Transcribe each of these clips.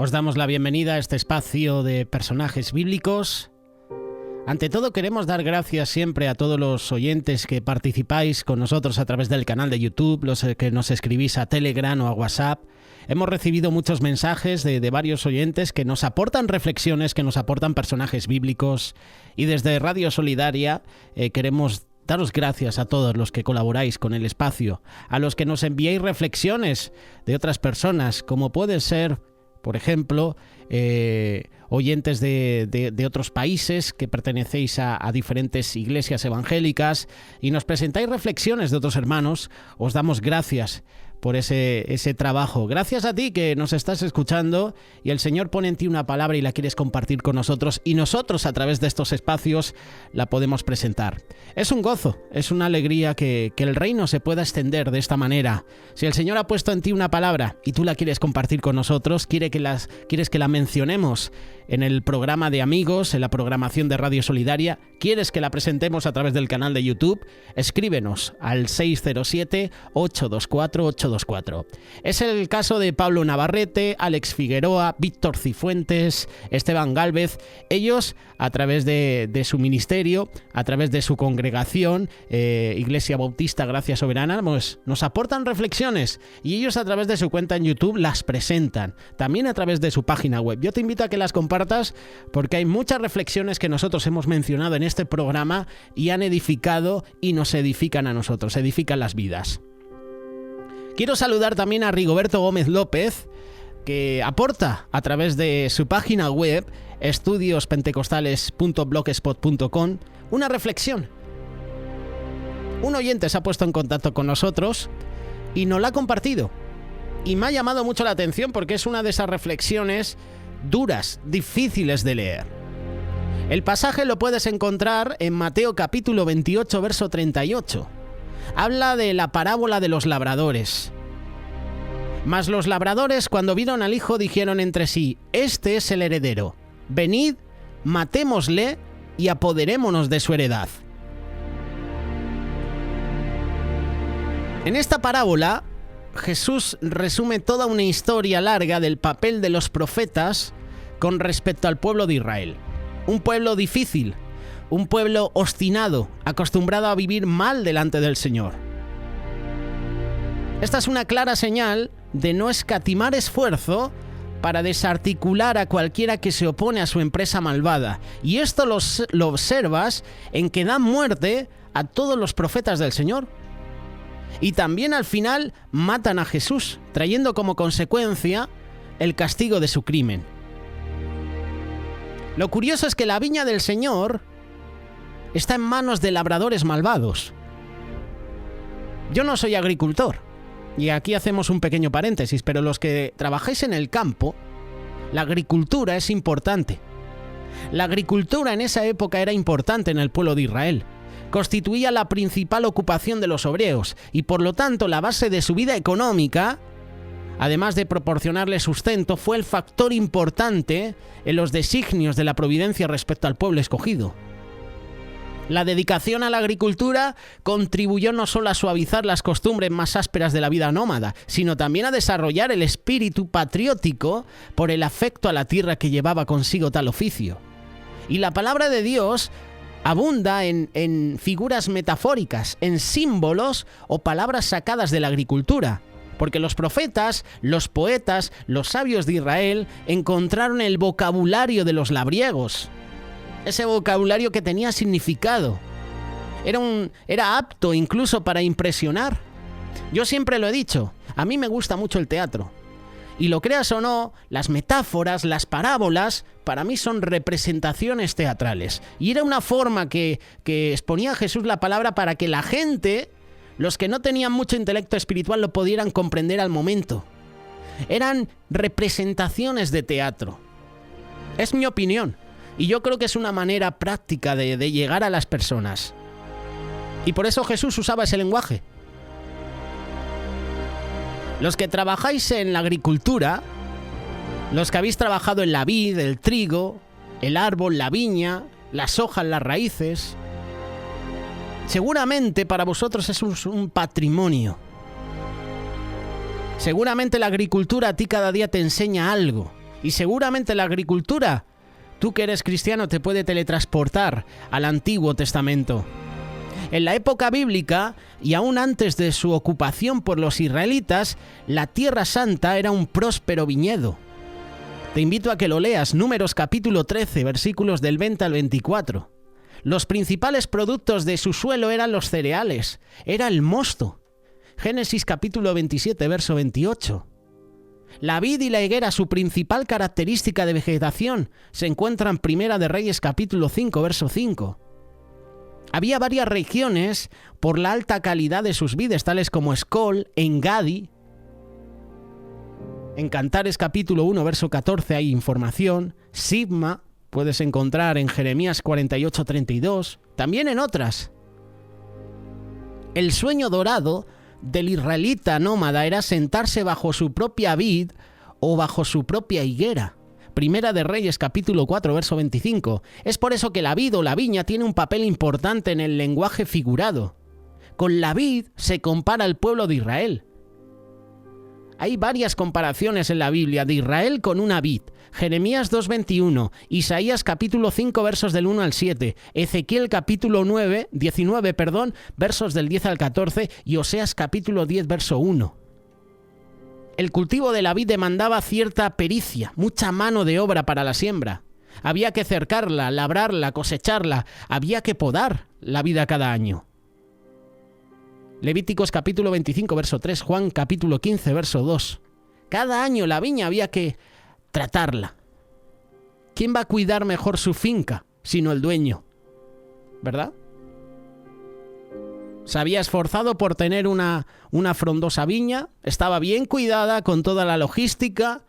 Os damos la bienvenida a este espacio de personajes bíblicos. Ante todo, queremos dar gracias siempre a todos los oyentes que participáis con nosotros a través del canal de YouTube, los que nos escribís a Telegram o a WhatsApp. Hemos recibido muchos mensajes de varios oyentes que nos aportan reflexiones, que nos aportan personajes bíblicos. Y desde Radio Solidaria queremos daros gracias a todos los que colaboráis con el espacio, a los que nos enviáis reflexiones de otras personas, como pueden ser, por ejemplo, oyentes de otros países que pertenecéis a diferentes iglesias evangélicas y nos presentáis reflexiones de otros hermanos. Os damos gracias por ese trabajo. Gracias a ti que nos estás escuchando y el Señor pone en ti una palabra y la quieres compartir con nosotros y nosotros a través de estos espacios la podemos presentar. Es un gozo, es una alegría que el reino se pueda extender de esta manera. Si el Señor ha puesto en ti una palabra y tú la quieres compartir con nosotros, quieres que la mencionemos en el programa de amigos, en la programación de Radio Solidaria, quieres que la presentemos a través del canal de YouTube, escríbenos al 607-824-824. Es el caso de Pablo Navarrete, Alex Figueroa, Víctor Cifuentes, Esteban Gálvez. Ellos, a través de su ministerio, a través de su congregación, Iglesia Bautista Gracia Soberana, pues, nos aportan reflexiones y ellos a través de su cuenta en YouTube las presentan, también a través de su página web. Yo te invito a que las compartas porque hay muchas reflexiones que nosotros hemos mencionado en este programa y han edificado y nos edifican a nosotros, edifican las vidas. Quiero saludar también a Rigoberto Gómez López, que aporta a través de su página web estudiospentecostales.blogspot.com una reflexión. Un oyente se ha puesto en contacto con nosotros y nos la ha compartido. Y me ha llamado mucho la atención porque es una de esas reflexiones duras, difíciles de leer. El pasaje lo puedes encontrar en Mateo capítulo 28, verso 38. Habla de la parábola de los labradores. Mas los labradores, cuando vieron al hijo, dijeron entre sí: este es el heredero. Venid, matémosle y apoderémonos de su heredad. En esta parábola, Jesús resume toda una historia larga del papel de los profetas con respecto al pueblo de Israel. Un pueblo difícil, un pueblo obstinado, acostumbrado a vivir mal delante del Señor. Esta es una clara señal de no escatimar esfuerzo para desarticular a cualquiera que se opone a su empresa malvada. Y esto lo observas en que dan muerte a todos los profetas del Señor. Y también al final matan a Jesús, trayendo como consecuencia el castigo de su crimen. Lo curioso es que la viña del Señor está en manos de labradores malvados. Yo no soy agricultor, y aquí hacemos un pequeño paréntesis, pero los que trabajáis en el campo, la agricultura es importante. La agricultura en esa época era importante en el pueblo de Israel. Constituía la principal ocupación de los obreros y por lo tanto la base de su vida económica, además de proporcionarle sustento, fue el factor importante en los designios de la providencia respecto al pueblo escogido. La dedicación a la agricultura contribuyó no solo a suavizar las costumbres más ásperas de la vida nómada, sino también a desarrollar el espíritu patriótico por el afecto a la tierra que llevaba consigo tal oficio. Y la palabra de Dios abunda en figuras metafóricas, en símbolos o palabras sacadas de la agricultura, porque los profetas, los poetas, los sabios de Israel encontraron el vocabulario de los labriegos, ese vocabulario que tenía significado, era apto incluso para impresionar. Yo siempre lo he dicho, a mí me gusta mucho el teatro. Y lo creas o no, las metáforas, las parábolas, para mí son representaciones teatrales. Y era una forma que exponía Jesús la palabra para que la gente, los que no tenían mucho intelecto espiritual, lo pudieran comprender al momento. Eran representaciones de teatro. Es mi opinión. Y yo creo que es una manera práctica de llegar a las personas. Y por eso Jesús usaba ese lenguaje. Los que trabajáis en la agricultura, los que habéis trabajado en la vid, el trigo, el árbol, la viña, las hojas, las raíces, seguramente para vosotros es un patrimonio. Seguramente la agricultura a ti cada día te enseña algo Y seguramente la agricultura, tú que eres cristiano, te puede teletransportar al Antiguo Testamento. En la época bíblica, y aún antes de su ocupación por los israelitas, la Tierra Santa era un próspero viñedo. Te invito a que lo leas, Números capítulo 13, versículos del 20 al 24. Los principales productos de su suelo eran los cereales, era el mosto. Génesis capítulo 27, verso 28. La vid y la higuera, su principal característica de vegetación, se encuentra en Primera de Reyes capítulo 5, verso 5. Había varias regiones por la alta calidad de sus vides, tales como Escol, Engadi. En Cantares capítulo 1, verso 14 hay información. Sibma, puedes encontrar en Jeremías 48, 32. También en otras. El sueño dorado del israelita nómada era sentarse bajo su propia vid o bajo su propia higuera. Primera de Reyes capítulo 4, verso 25. Es por eso que la vid o la viña tiene un papel importante en el lenguaje figurado. Con la vid se compara al pueblo de Israel. Hay varias comparaciones en la Biblia de Israel con una vid. Jeremías 2:21, Isaías capítulo 5 versos del 1 al 7, Ezequiel capítulo 19, versos del 10 al 14 y Oseas capítulo 10 verso 1. El cultivo de la vid demandaba cierta pericia, mucha mano de obra para la siembra. Había que cercarla, labrarla, cosecharla, había que podar la vid cada año. Levíticos capítulo 25 verso 3, Juan capítulo 15 verso 2. Cada año la viña había que tratarla. ¿Quién va a cuidar mejor su finca sino el dueño? ¿Verdad? Se había esforzado por tener una frondosa viña, estaba bien cuidada con toda la logística,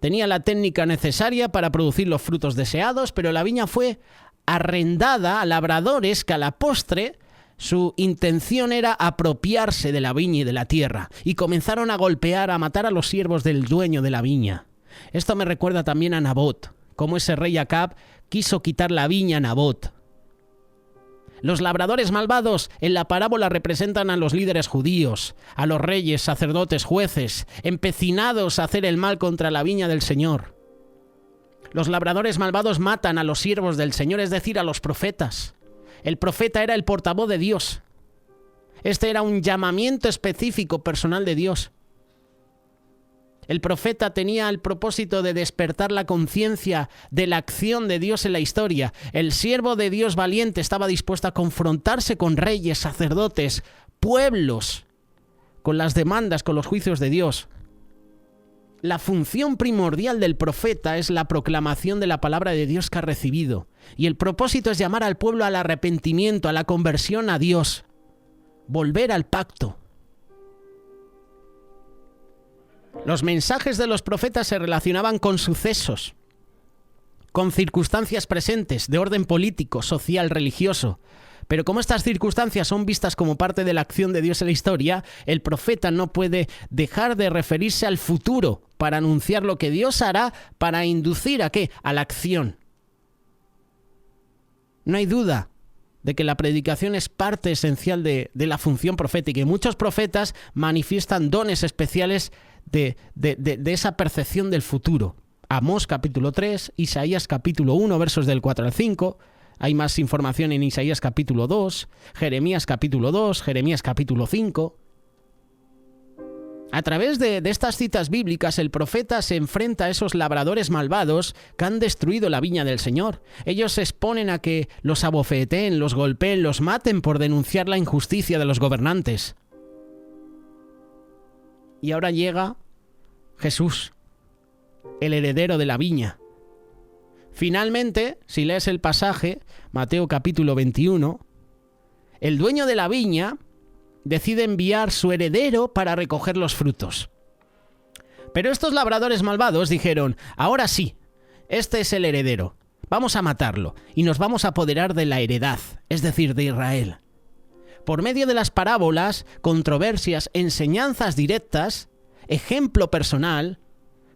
tenía la técnica necesaria para producir los frutos deseados, pero la viña fue arrendada a labradores que a la postre su intención era apropiarse de la viña y de la tierra, y comenzaron a golpear, a matar a los siervos del dueño de la viña. Esto me recuerda también a Nabot, cómo ese rey Acab quiso quitar la viña a Nabot. Los labradores malvados en la parábola representan a los líderes judíos, a los reyes, sacerdotes, jueces, empecinados a hacer el mal contra la viña del Señor. Los labradores malvados matan a los siervos del Señor, es decir, a los profetas. El profeta era el portavoz de Dios. Este era un llamamiento específico personal de Dios. El profeta tenía el propósito de despertar la conciencia de la acción de Dios en la historia. El siervo de Dios valiente estaba dispuesto a confrontarse con reyes, sacerdotes, pueblos, con las demandas, con los juicios de Dios. La función primordial del profeta es la proclamación de la palabra de Dios que ha recibido. Y el propósito es llamar al pueblo al arrepentimiento, a la conversión a Dios. Volver al pacto. Los mensajes de los profetas se relacionaban con sucesos, con circunstancias presentes de orden político, social, religioso. Pero como estas circunstancias son vistas como parte de la acción de Dios en la historia, el profeta no puede dejar de referirse al futuro para anunciar lo que Dios hará para inducir ¿a qué? A la acción. No hay duda de que la predicación es parte esencial de la función profética y muchos profetas manifiestan dones especiales de esa percepción del futuro. Amós capítulo 3, Isaías capítulo 1, versos del 4 al 5. Hay más información en Isaías capítulo 2, Jeremías capítulo 2, Jeremías capítulo 5. A través de estas citas bíblicas, el profeta se enfrenta a esos labradores malvados que han destruido la viña del Señor. Ellos se exponen a que los abofeteen, los golpeen, los maten por denunciar la injusticia de los gobernantes. Y ahora llega Jesús, el heredero de la viña. Finalmente, si lees el pasaje, Mateo capítulo 21, el dueño de la viña decide enviar su heredero para recoger los frutos. Pero estos labradores malvados dijeron, ahora sí, este es el heredero, vamos a matarlo y nos vamos a apoderar de la heredad, es decir, de Israel. Por medio de las parábolas, controversias, enseñanzas directas, ejemplo personal,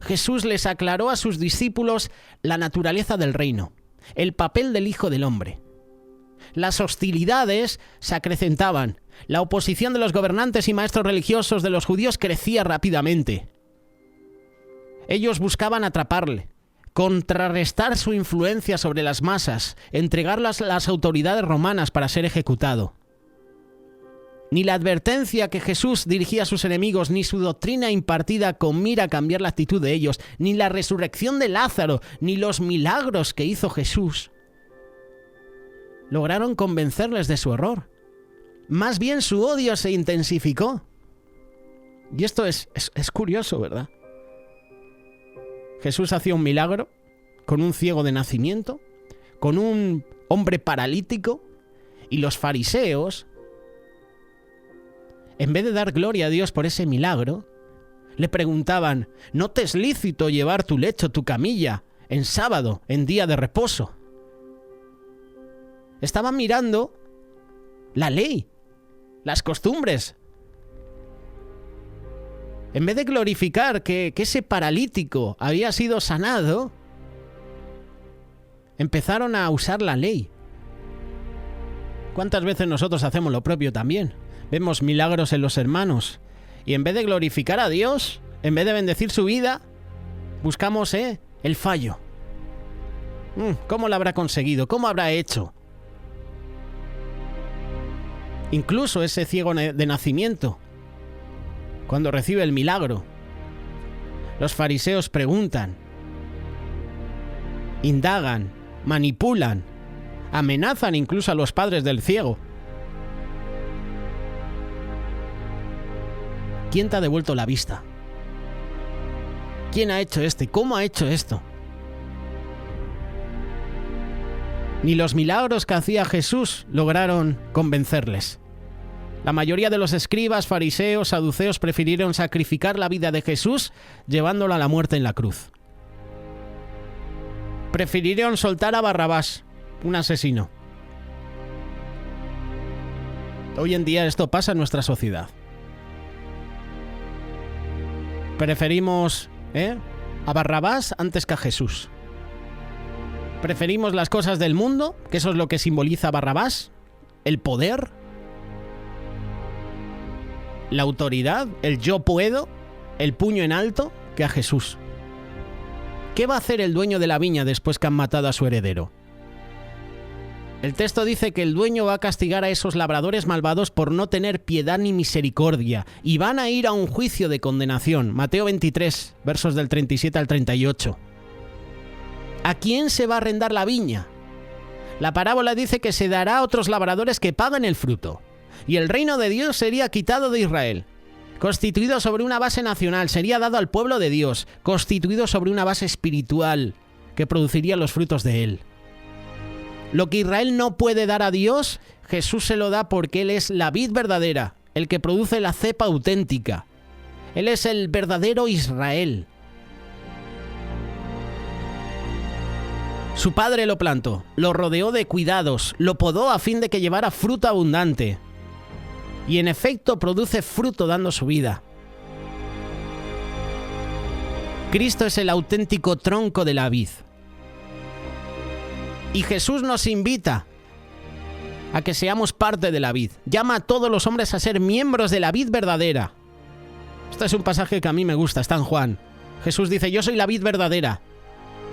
Jesús les aclaró a sus discípulos la naturaleza del reino, el papel del Hijo del Hombre. Las hostilidades se acrecentaban, la oposición de los gobernantes y maestros religiosos de los judíos crecía rápidamente. Ellos buscaban atraparle, contrarrestar su influencia sobre las masas, entregarlas a las autoridades romanas para ser ejecutado. Ni la advertencia que Jesús dirigía a sus enemigos, ni su doctrina impartida con mira a cambiar la actitud de ellos, ni la resurrección de Lázaro, ni los milagros que hizo Jesús, lograron convencerles de su error. Más bien su odio se intensificó. Y esto es curioso, ¿verdad? Jesús hacía un milagro con un ciego de nacimiento, con un hombre paralítico, y los fariseos, en vez de dar gloria a Dios por ese milagro, le preguntaban: ¿no te es lícito llevar tu lecho, tu camilla, en sábado, en día de reposo? Estaban mirando la ley, las costumbres. En vez de glorificar que ese paralítico había sido sanado, empezaron a usar la ley. ¿Cuántas veces nosotros hacemos lo propio también? Vemos milagros en los hermanos y en vez de glorificar a Dios, en vez de bendecir su vida, buscamos el fallo. ¿Cómo lo habrá conseguido? ¿Cómo habrá hecho? Incluso ese ciego de nacimiento, cuando recibe el milagro, los fariseos preguntan, indagan, manipulan, amenazan incluso a los padres del ciego. ¿Quién te ha devuelto la vista? ¿Quién ha hecho esto? ¿Cómo ha hecho esto? Ni los milagros que hacía Jesús lograron convencerles. La mayoría de los escribas, fariseos, saduceos prefirieron sacrificar la vida de Jesús llevándolo a la muerte en la cruz. Prefirieron soltar a Barrabás, un asesino. Hoy en día esto pasa en nuestra sociedad. Preferimos a Barrabás antes que a Jesús. Preferimos las cosas del mundo, que eso es lo que simboliza Barrabás, el poder, la autoridad, el yo puedo, el puño en alto, que a Jesús. ¿Qué va a hacer el dueño de la viña después que han matado a su heredero? El texto dice que el dueño va a castigar a esos labradores malvados por no tener piedad ni misericordia y van a ir a un juicio de condenación. Mateo 23, versos del 37 al 38. ¿A quién se va a arrendar la viña? La parábola dice que se dará a otros labradores que paguen el fruto. Y el reino de Dios sería quitado de Israel. Constituido sobre una base nacional, sería dado al pueblo de Dios, constituido sobre una base espiritual que produciría los frutos de él. Lo que Israel no puede dar a Dios, Jesús se lo da porque Él es la vid verdadera, el que produce la cepa auténtica. Él es el verdadero Israel. Su padre lo plantó, lo rodeó de cuidados, lo podó a fin de que llevara fruto abundante. Y en efecto produce fruto dando su vida. Cristo es el auténtico tronco de la vid. Y Jesús nos invita a que seamos parte de la vid. Llama a todos los hombres a ser miembros de la vid verdadera. Este es un pasaje que a mí me gusta, está en Juan. Jesús dice: yo soy la vid verdadera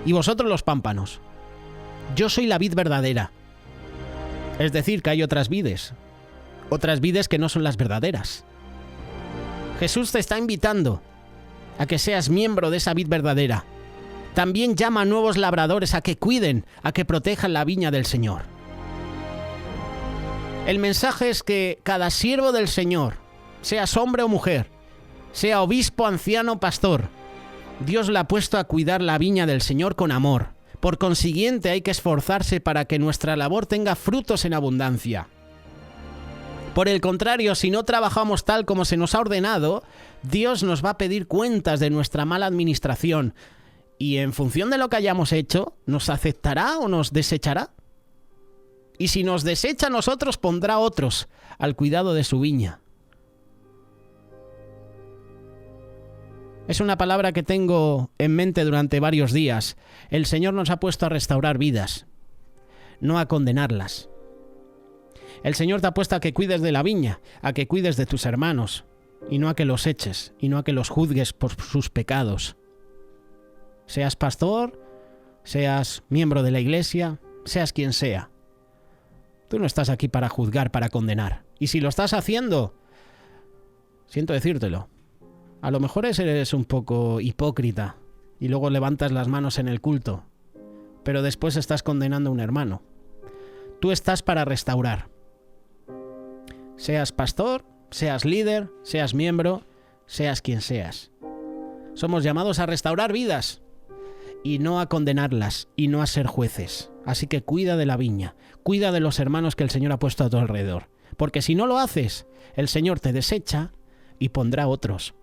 y vosotros los pámpanos. Yo soy la vid verdadera. Es decir, que hay otras vides que no son las verdaderas. Jesús te está invitando a que seas miembro de esa vid verdadera. También llama a nuevos labradores a que cuiden, a que protejan la viña del Señor. El mensaje es que cada siervo del Señor, seas hombre o mujer, sea obispo, anciano, pastor, Dios le ha puesto a cuidar la viña del Señor con amor. Por consiguiente, hay que esforzarse para que nuestra labor tenga frutos en abundancia. Por el contrario, si no trabajamos tal como se nos ha ordenado, Dios nos va a pedir cuentas de nuestra mala administración. Y en función de lo que hayamos hecho, ¿nos aceptará o nos desechará? Y si nos desecha a nosotros, pondrá a otros al cuidado de su viña. Es una palabra que tengo en mente durante varios días. El Señor nos ha puesto a restaurar vidas, no a condenarlas. El Señor te ha puesto a que cuides de la viña, a que cuides de tus hermanos, y no a que los eches, y no a que los juzgues por sus pecados. Seas pastor, seas miembro de la iglesia, seas quien sea. Tú no estás aquí para juzgar, para condenar. Y si lo estás haciendo, siento decírtelo, a lo mejor eres un poco hipócrita y luego levantas las manos en el culto, pero después estás condenando a un hermano. Tú estás para restaurar. Seas pastor, seas líder, seas miembro, seas quien seas. Somos llamados a restaurar vidas y no a condenarlas y no a ser jueces. Así que cuida de la viña, cuida de los hermanos que el Señor ha puesto a tu alrededor. Porque si no lo haces, el Señor te desecha y pondrá otros.